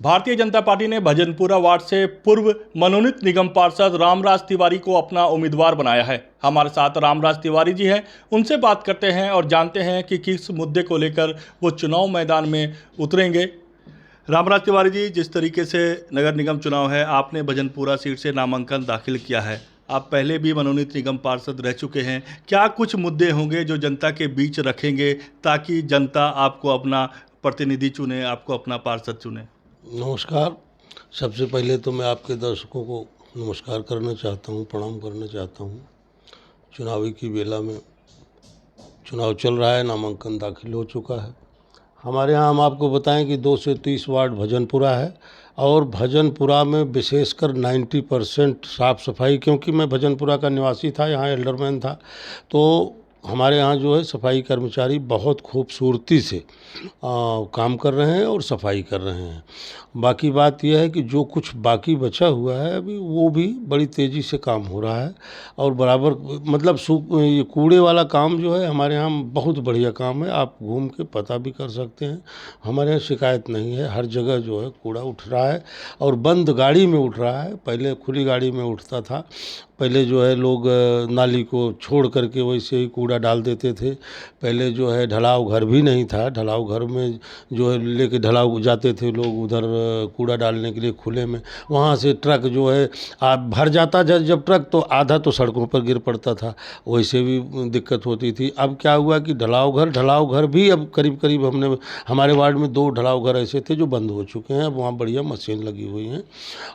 Bharatiya Janata party ने Bhajanpura ward से पूर्व मनोनीत निगम पार्षद रामराज तिवारी को अपना उम्मीदवार बनाया है। हमारे साथ रामराज तिवारी जी हैं, उनसे बात करते हैं और जानते हैं कि किस मुद्दे को लेकर वो चुनाव मैदान में उतरेंगे। रामराज तिवारी जी, जिस तरीके से नगर निगम चुनाव है, आपने भजनपुरा सीट से नामांकन दाखिल किया है। आप पहले भी मनोनीत निगम पार्षद रह चुके हैं। क्या कुछ मुद्दे होंगे जो जनता के बीच रखेंगे ताकि जनता आपको अपना प्रतिनिधि चुने, आपको अपना पार्षद चुने? नमस्कार। सबसे पहले तो मैं आपके दर्शकों को नमस्कार करना चाहता हूँ, प्रणाम करना चाहता हूँ। चुनावी की बेला में चुनाव चल रहा है, नामांकन दाखिल हो चुका है। हमारे यहाँ हम आपको बताएं कि 2 से 30 वार्ड भजनपुरा है और भजनपुरा में विशेषकर 90% साफ़ सफाई, क्योंकि मैं भजनपुरा का निवासी था, यहाँ एल्डरमैन था, तो हमारे यहाँ जो है सफाई कर्मचारी बहुत खूबसूरती से काम कर रहे हैं और सफाई कर रहे हैं। बाकी बात यह है कि जो कुछ बाकी बचा हुआ है अभी वो भी बड़ी तेज़ी से काम हो रहा है और बराबर मतलब ये कूड़े वाला काम जो है हमारे यहाँ बहुत बढ़िया काम है। आप घूम के पता भी कर सकते हैं, हमारे यहाँ शिकायत नहीं है। हर जगह जो है कूड़ा उठ रहा है और बंद गाड़ी में उठ रहा है। पहले खुली गाड़ी में उठता था, पहले जो है लोग नाली को छोड़ करके वैसे ही कूड़ा डाल देते थे। पहले जो है ढलाव घर भी नहीं था, ढलाव घर में जो है लेके ढलाव जाते थे लोग उधर कूड़ा डालने के लिए खुले में। वहाँ से ट्रक जो है आप भर जाता जब ट्रक तो आधा तो सड़कों पर गिर पड़ता था, वैसे भी दिक्कत होती थी। अब क्या हुआ कि ढलाव घर भी अब करीब करीब हमारे वार्ड में 2 ढलाव घर ऐसे थे जो बंद हो चुके हैं। अब वहाँ बढ़िया मशीन लगी हुई हैं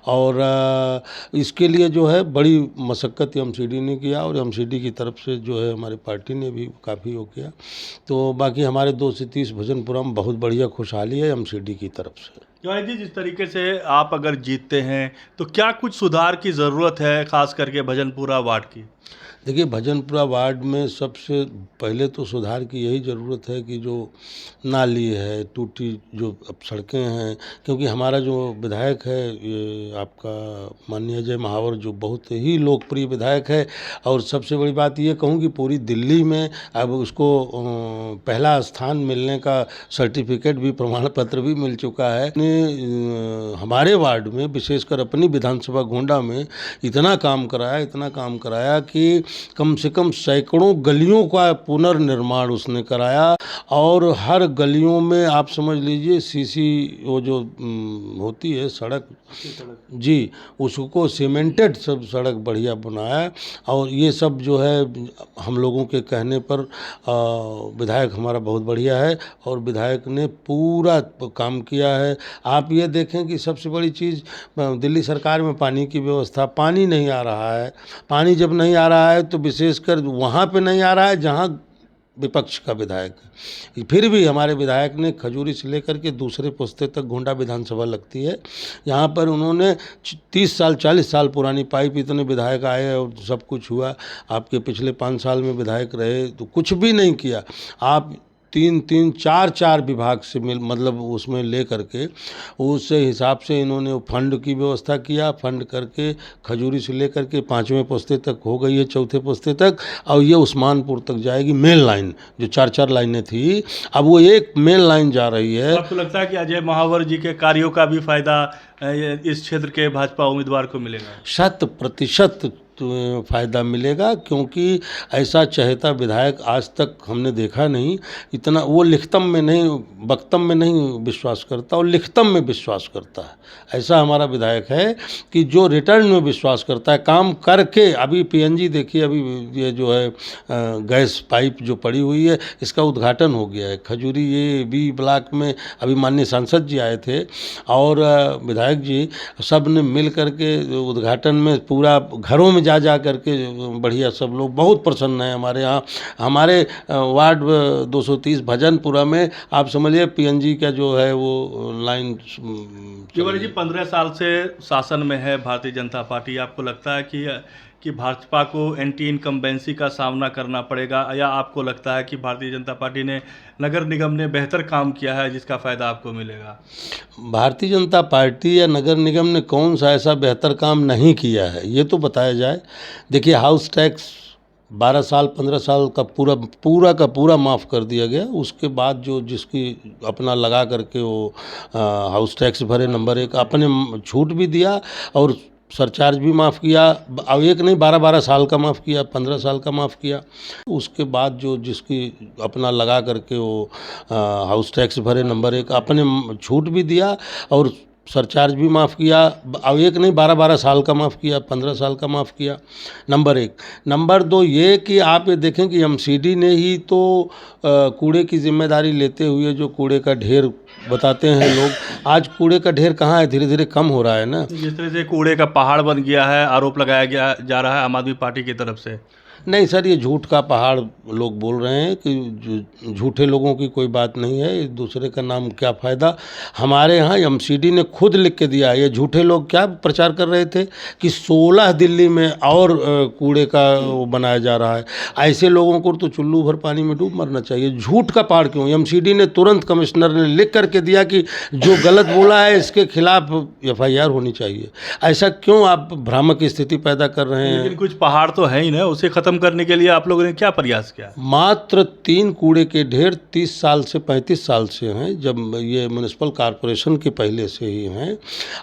और इसके लिए जो है बड़ी मशक्क़त एमसीडी ने किया और एमसीडी की तरफ से जो है हमारी पार्टी ने भी काफ़ी वो किया। तो बाकी हमारे 2 से 30 भजनपुरा में बहुत बढ़िया खुशहाली है एमसीडी की तरफ से। तिवारी जी, जिस तरीके से आप अगर जीतते हैं तो क्या कुछ सुधार की ज़रूरत है, खास करके भजनपुरा वार्ड की? देखिए, भजनपुरा वार्ड में सबसे पहले तो सुधार की यही ज़रूरत है कि जो नाली है, टूटी जो अब सड़कें हैं, क्योंकि हमारा जो विधायक है ये आपका माननीय अजय महावर, जो बहुत ही लोकप्रिय विधायक है और सबसे बड़ी बात ये कहूँ कि पूरी दिल्ली में अब उसको पहला स्थान मिलने का सर्टिफिकेट भी, प्रमाण पत्र भी मिल चुका है। हमारे वार्ड में विशेषकर अपनी विधानसभा गोंडा में इतना काम कराया कि कम से कम सैकड़ों गलियों का पुनर्निर्माण उसने कराया और हर गलियों में आप समझ लीजिए सीसी वो जो होती है सड़क जी, उसको सीमेंटेड सब सड़क बढ़िया बनाया। और ये सब जो है हम लोगों के कहने पर विधायक हमारा बहुत बढ़िया है और विधायक ने पूरा काम किया है। आप ये देखें कि सबसे बड़ी चीज़ दिल्ली सरकार में पानी की व्यवस्था, पानी नहीं आ रहा है। पानी जब नहीं आ रहा है तो विशेषकर वहाँ पे नहीं आ रहा है जहाँ विपक्ष का विधायक है। फिर भी हमारे विधायक ने खजूरी से लेकर के दूसरे पुस्ते तक गोंडा विधानसभा लगती है, यहाँ पर उन्होंने 30 साल 40 साल पुरानी पाइप, इतने विधायक आए और सब कुछ हुआ। आपके पिछले 5 साल में विधायक रहे तो कुछ भी नहीं किया। आप 3-3 4-4 विभाग से मतलब उसमें ले करके उस हिसाब से इन्होंने फंड की व्यवस्था किया। फंड करके खजूरी से ले करके 5वें पुस्ते तक हो गई है, 4थे पुस्ते तक, और ये उस्मानपुर तक जाएगी। मेन लाइन जो 4-4 लाइनें थी, अब वो एक मेन लाइन जा रही है। आपको लगता है कि अजय महावर जी के कार्यों का भी फायदा इस क्षेत्र के भाजपा उम्मीदवार को मिलेगा? 100% फ़ायदा मिलेगा, क्योंकि ऐसा चहेता विधायक आज तक हमने देखा नहीं। इतना वो लिखतम में नहीं, वक्तम में नहीं विश्वास करता और लिखतम में विश्वास करता है। ऐसा हमारा विधायक है कि जो रिटर्न में विश्वास करता है, काम करके। अभी पीएनजी देखिए, अभी ये जो है गैस पाइप जो पड़ी हुई है, इसका उद्घाटन हो गया है खजूरी ये बी ब्लॉक में। अभी माननीय सांसद जी आए थे और विधायक जी सब ने मिल करके उद्घाटन में पूरा घरों में जा करके बढ़िया सब लोग बहुत प्रसन्न हैं। हमारे यहाँ हमारे वार्ड 230 भजनपुरा में आप समझिए पीएनजी का जो है वो लाइन। तिवारी जी, 15 साल से शासन में है भारतीय जनता पार्टी। आपको लगता है कि भाजपा को एंटी इनकम्बेंसी का सामना करना पड़ेगा, या आपको लगता है कि भारतीय जनता पार्टी ने, नगर निगम ने बेहतर काम किया है जिसका फ़ायदा आपको मिलेगा? भारतीय जनता पार्टी या नगर निगम ने कौन सा ऐसा बेहतर काम नहीं किया है, ये तो बताया जाए। देखिए, हाउस टैक्स 12 साल 15 साल का पूरा का पूरा माफ़ कर दिया गया। उसके बाद जो जिसकी अपना लगा करके वो हाउस टैक्स भरे, नंबर 1 अपने छूट भी दिया और सरचार्ज भी माफ़ किया। अब एक नहीं 12-12 साल का माफ़ किया, 15 साल का माफ़ किया। उसके बाद जो जिसकी अपना लगा करके वो हाउस टैक्स भरे, नंबर 1 अपने छूट भी दिया और सरचार्ज भी माफ़ किया। अब एक नहीं 12-12 साल का माफ़ किया, 15 साल का माफ़ किया, नंबर 1। नंबर 2 ये कि आप ये देखें कि एमसीडी ने ही तो कूड़े की जिम्मेदारी लेते हुए जो कूड़े का ढेर बताते हैं लोग, आज कूड़े का ढेर कहाँ है, धीरे धीरे कम हो रहा है ना। जिस तरह से कूड़े का पहाड़ बन गया है, आरोप लगाया गया जा रहा है आम आदमी पार्टी की तरफ से। नहीं सर, ये झूठ का पहाड़ लोग बोल रहे हैं कि झूठे लोगों की कोई बात नहीं है, एक दूसरे का नाम क्या फ़ायदा। हमारे यहाँ एमसीडी ने खुद लिख के दिया है। ये झूठे लोग क्या प्रचार कर रहे थे कि 16 दिल्ली में और कूड़े का वो बनाया जा रहा है। ऐसे लोगों को तो चुल्लू भर पानी में डूब मरना चाहिए। झूठ का पहाड़ क्यों? एमसीडी ने तुरंत कमिश्नर ने लिख करके दिया कि जो गलत बोला है इसके खिलाफ FIR होनी चाहिए। ऐसा क्यों आप भ्रामक स्थिति पैदा कर रहे हैं? लेकिन कुछ पहाड़ तो है ही ना, उसे खत्म करने के लिए आप लोगों ने क्या प्रयास किया? मात्र 3 कूड़े के ढेर 30 साल से 35 साल से हैं, जब ये म्युनिसिपल कॉरपोरेशन के पहले से ही हैं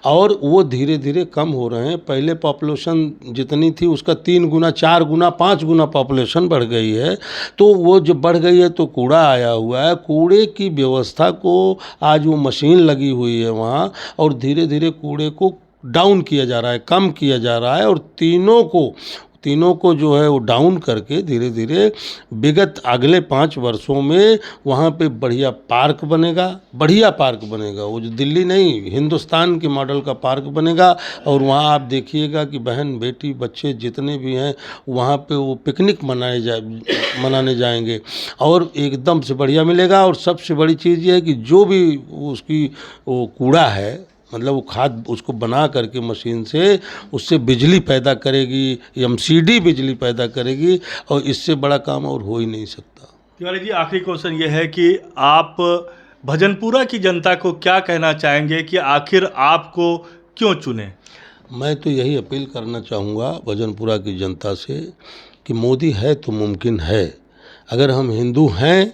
और वो धीरे धीरे कम हो रहे हैं। पहले पॉपुलेशन जितनी थी उसका 3 गुना 4 गुना 5 गुना पॉपुलेशन बढ़ गई है। तो वो जब बढ़ गई है तो कूड़ा आया हुआ है। कूड़े की व्यवस्था को आज वो मशीन लगी हुई है वहाँ और धीरे धीरे कूड़े को डाउन किया जा रहा है, कम किया जा रहा है और तीनों को जो है वो डाउन करके धीरे धीरे विगत अगले 5 वर्षों में वहाँ पे बढ़िया पार्क बनेगा। वो जो दिल्ली नहीं, हिंदुस्तान के मॉडल का पार्क बनेगा और वहाँ आप देखिएगा कि बहन बेटी बच्चे जितने भी हैं वहाँ पे वो पिकनिक मनाने जाएंगे और एकदम से बढ़िया मिलेगा। और सबसे बड़ी चीज़ ये है कि जो भी उसकी वो कूड़ा है, मतलब वो खाद उसको बना करके मशीन से उससे बिजली पैदा करेगी, एमसीडी बिजली पैदा करेगी और इससे बड़ा काम और हो ही नहीं सकता। तिवारी जी, आखिरी क्वेश्चन ये है कि आप भजनपुरा की जनता को क्या कहना चाहेंगे कि आखिर आपको क्यों चुने? मैं तो यही अपील करना चाहूँगा भजनपुरा की जनता से कि मोदी है तो मुमकिन है। अगर हम हिंदू हैं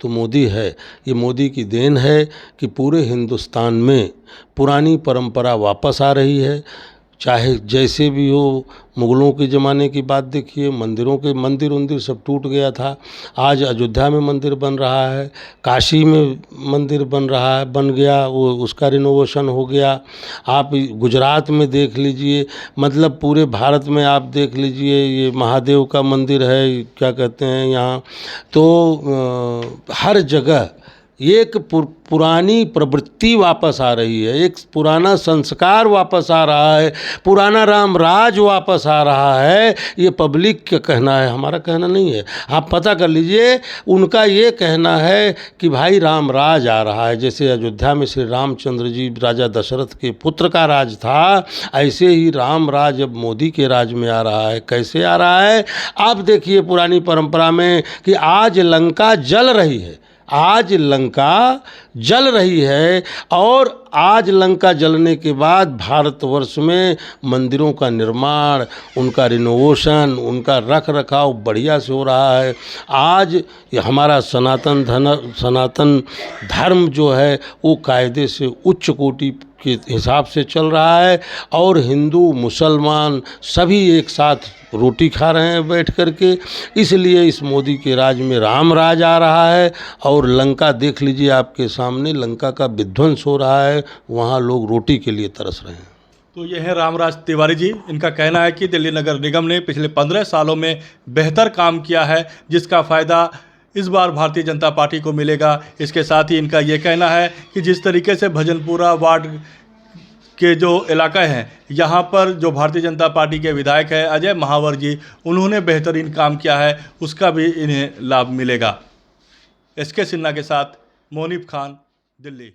तो मोदी है। ये मोदी की देन है कि पूरे हिंदुस्तान में पुरानी परंपरा वापस आ रही है। चाहे जैसे भी हो, मुग़लों के ज़माने की बात देखिए, मंदिर सब टूट गया था। आज अयोध्या में मंदिर बन रहा है, काशी में मंदिर बन गया, वो उसका रिनोवेशन हो गया। आप गुजरात में देख लीजिए, मतलब पूरे भारत में आप देख लीजिए, ये महादेव का मंदिर है, क्या कहते हैं यहाँ, तो हर जगह एक पुरानी प्रवृत्ति वापस आ रही है, एक पुराना संस्कार वापस आ रहा है, पुराना राम राज वापस आ रहा है। ये पब्लिक का कहना है, हमारा कहना नहीं है। आप पता कर लीजिए, उनका ये कहना है कि भाई राम राज आ रहा है। जैसे अयोध्या में श्री रामचंद्र जी राजा दशरथ के पुत्र का राज था, ऐसे ही राम राज अब मोदी के राज में आ रहा है। कैसे आ रहा है? आप देखिए पुरानी परंपरा में कि आज लंका जल रही है, और आज लंका जलने के बाद भारतवर्ष में मंदिरों का निर्माण, उनका रिनोवेशन, उनका रख रखाव बढ़िया से हो रहा है। आज हमारा सनातन धर्म जो है वो कायदे से उच्च कोटि के हिसाब से चल रहा है और हिंदू मुसलमान सभी एक साथ रोटी खा रहे हैं बैठ करके। इसलिए इस मोदी के राज में राम राज आ रहा है और लंका देख लीजिए आपके सामने, लंका का विध्वंस हो रहा है, वहाँ लोग रोटी के लिए तरस रहे हैं। तो ये है रामराज तिवारी जी। इनका कहना है कि दिल्ली नगर निगम ने पिछले 15 सालों में बेहतर काम किया है, जिसका फ़ायदा इस बार भारतीय जनता पार्टी को मिलेगा। इसके साथ ही इनका ये कहना है कि जिस तरीके से भजनपुरा वार्ड के जो इलाका हैं, यहाँ पर जो भारतीय जनता पार्टी के विधायक हैं अजय महावर जी, उन्होंने बेहतरीन काम किया है, उसका भी इन्हें लाभ मिलेगा। SK सिन्हा के साथ मोनिब खान, दिल्ली।